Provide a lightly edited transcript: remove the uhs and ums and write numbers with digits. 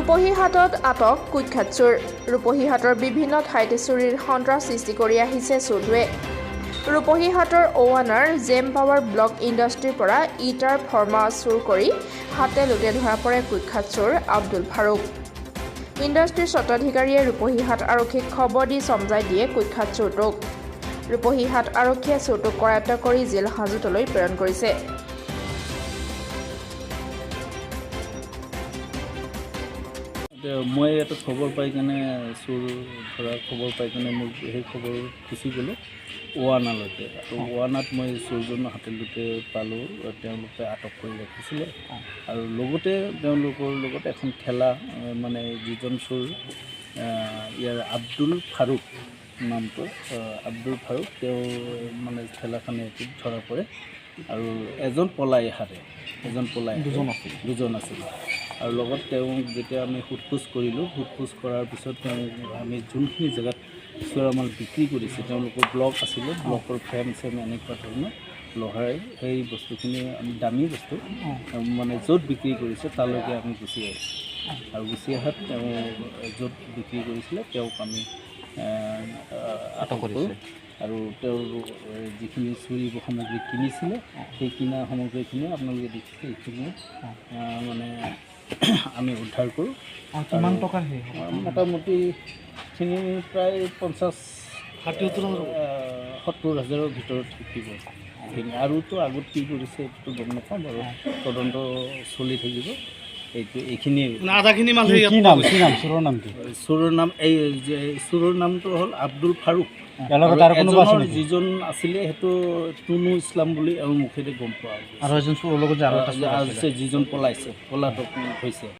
ৰূপহীহাটত আটক কুখ্যাত চোৰ। ৰূপহীহাটৰ বিভিন্ন ঠাইতে চুৰিৰ সন্ত্ৰাস সৃষ্টি কৰি আহিছে চোৰটোৱে। ৰূপহীহাটৰ ঔৱানাৰ জেম পাৱাৰ ব্লক ইণ্ডাষ্ট্ৰীৰ পৰা ইটাৰ ফৰ্মা চুৰ কৰি হাতে লোটে ধৰা পৰে কুখ্যাত চোৰ আব্দুল ফাৰুক। ইণ্ডাষ্ট্ৰীৰ স্বত্বাধিকাৰীয়ে ৰূপহীহাট আৰক্ষীক খবৰ দি চমজাই দিয়ে কুখ্যাত চোৰটোক। ৰূপহীহাট আৰক্ষীয়ে চোৰটোক কৰায়ত্ব কৰি জেল হাজতলৈ প্ৰেৰণ কৰিছে। মই এটা খবৰ পাই কেনে চোৰ ধৰা খবৰ পাই কেনে মোৰ সেই খবৰ গুচি গ'লোঁ ঔৱানালৈকে। আৰু ঔৱানাত মই চোৰজনৰ হাতলৈকে পালোঁ। তেওঁলোকে আটক কৰি ৰাখিছিলে আৰু লগতে তেওঁলোকৰ লগত এখন ঠেলা মানে যিজন চোৰ ইয়াৰ আব্দুল ফাৰুক নামটো আব্দুল ফাৰুক তেওঁ মানে ঠেলাখনে ধৰা পৰে আৰু এজন পলাই দুজন আছিল আৰু লগত তেওঁক যেতিয়া আমি সোধপোছ কৰিলোঁ, সোধপোছ কৰাৰ পিছত আমি যোনখিনি জেগাত চোৰামাল বিক্ৰী কৰিছে তেওঁলোকৰ ব্লক আছিলে, ব্লকৰ ফ্ৰেম এনেকুৱা ধৰণৰ লোহাৰে সেই বস্তুখিনি আমি দামী বস্তু মানে য'ত বিক্ৰী কৰিছে তালৈকে আমি গুচি আহিছোঁ আৰু গুচি অহাত তেওঁ য'ত বিক্ৰী কৰিছিলে তেওঁক আমি আটক কৰোঁ আৰু তেওঁৰ যিখিনি চুৰি সামগ্ৰী কিনিছিলে সেই কিনা সামগ্ৰীখিনি আপোনালোকে দেখিছে এইখিনি মানে আমি উদ্ধাৰ কৰোঁ। কিমান টকাৰ মোটামুটিখিনি প্ৰায় 50-70,000 ভিতৰত থাকিব এইখিনি। আৰুতো আগত কি কৰিছে এইটো গম নাপাওঁ বাৰু, তদন্ত চলি থাকিব। এইখিনিয়ে চোৰৰ নামটো হ'ল আব্দুল ফাৰুক। এজনৰ যিজন আছিলে সেইটো টুনু ইছলাম বুলি আৰু মুখেৰে গম পোৱা, আৰু এজন চোৰৰ লগত যিজন পলাইছে পলাতক হৈছে।